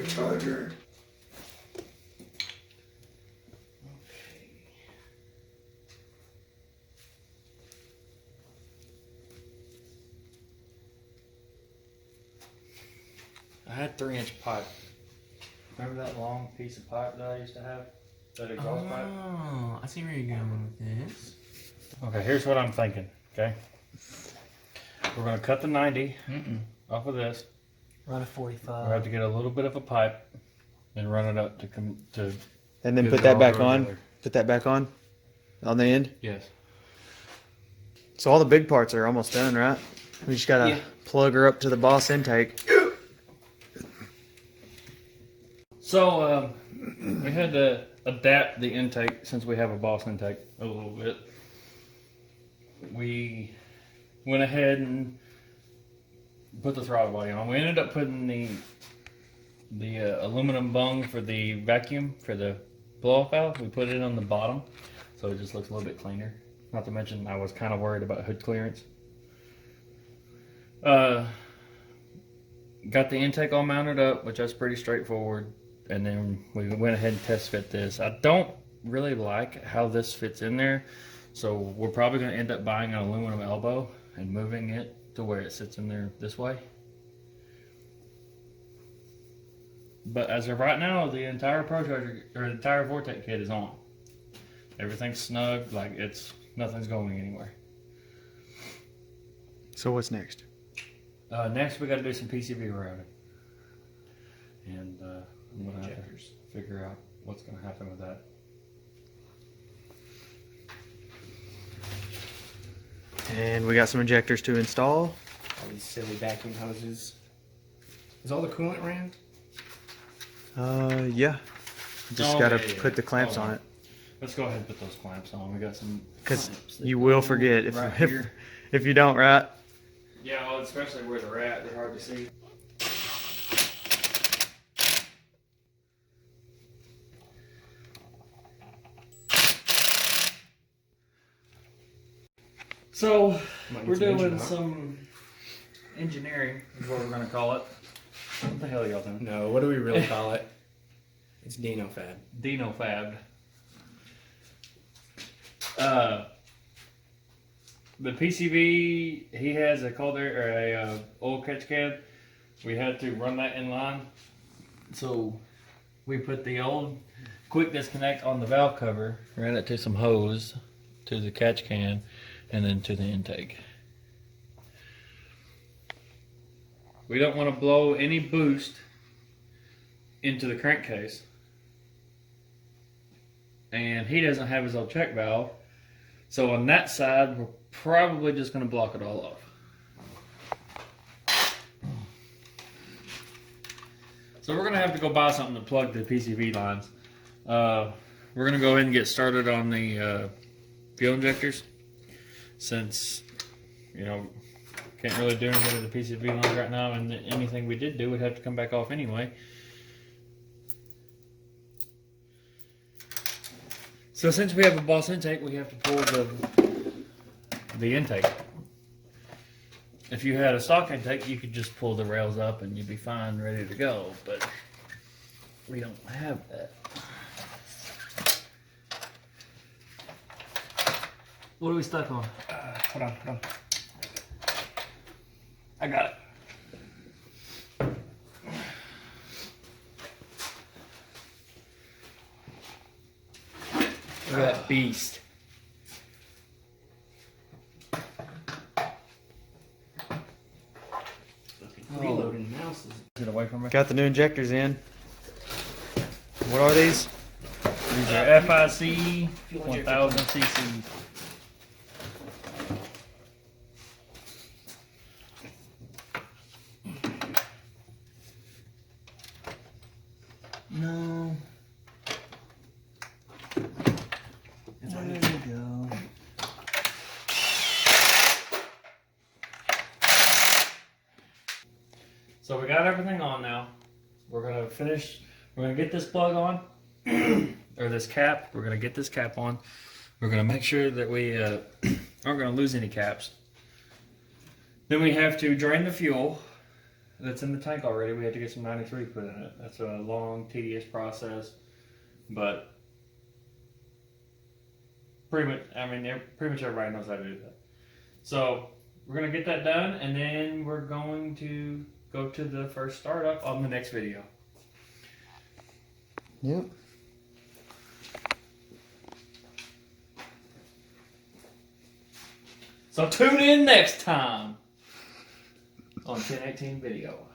supercharger. I had 3-inch pipe. Remember that long piece of pipe that I used to have? That exhaust pipe? Oh, I see where you're going with this. Okay, here's what I'm thinking, okay? We're going to cut the 90 off of this. Run a 45. We'll have to get a little bit of a pipe and run it up to And then get put it that all back together. on. Put that back on the end. Yes. So all the big parts are almost done, right? We just gotta plug her up to the Boss intake. So we had to adapt the intake since we have a Boss intake a little bit. We went ahead and put the throttle body on. We ended up putting the aluminum bung for the vacuum for the blow-off valve. We put it on the bottom, so it just looks a little bit cleaner. Not to mention, I was kind of worried about hood clearance. Got the intake all mounted up, which that's pretty straightforward. And then we went ahead and test fit this. I don't really like how this fits in there, so we're probably going to end up buying an aluminum elbow and moving it to where it sits in there this way. But as of right now, the entire ProCharger or the entire vortech kit is on. Everything's snug, like nothing's going anywhere. So what's next? Next, we got to do some PCB routing, and I'm gonna have to figure out what's gonna happen with that. And we got some injectors to install. All these silly vacuum hoses. Is all the coolant ran? Yeah. Just gotta put the clamps on it. Let's go ahead and put those clamps on. We got some. Because you will forget if right here. if you don't, right? Yeah, well, especially where they're at, they're hard to see. So we're doing some engineering, is what we're going to call it. What the hell are y'all doing? No, what do we really call it? It's Dino Fab. Dino Fab. The PCB, he has a oil catch can. We had to run that in line. So we put the old quick disconnect on the valve cover, ran it to some hose, to the catch can, and then to the intake. We don't want to blow any boost into the crankcase. And he doesn't have his own check valve. So on that side, we're probably just going to block it all off. So we're going to have to go buy something to plug the PCB lines. We're going to go ahead and get started on the fuel injectors. Since, can't really do anything with the PCB lines right now, and anything we did do would have to come back off anyway. So since we have a Boss intake, we have to pull the intake. If you had a stock intake, you could just pull the rails up and you'd be fine, ready to go, but we don't have that. What are we stuck on? Hold on. I got it. Look at that beast. Reloading mouses. Get away from me. Got the new injectors in. What are these? These are FIC 1000 cc. No. There we go. So we got everything on now. We're gonna get this plug on, or this cap. We're gonna get this cap on. We're gonna make sure that we aren't gonna lose any caps. Then we have to drain the fuel that's in the tank already. We had to get some 93 put in it. That's a long, tedious process, but pretty much everybody knows how to do that. So we're gonna get that done, and then we're going to go to the first startup on the next video. Yep. So tune in next time on 1018 Video.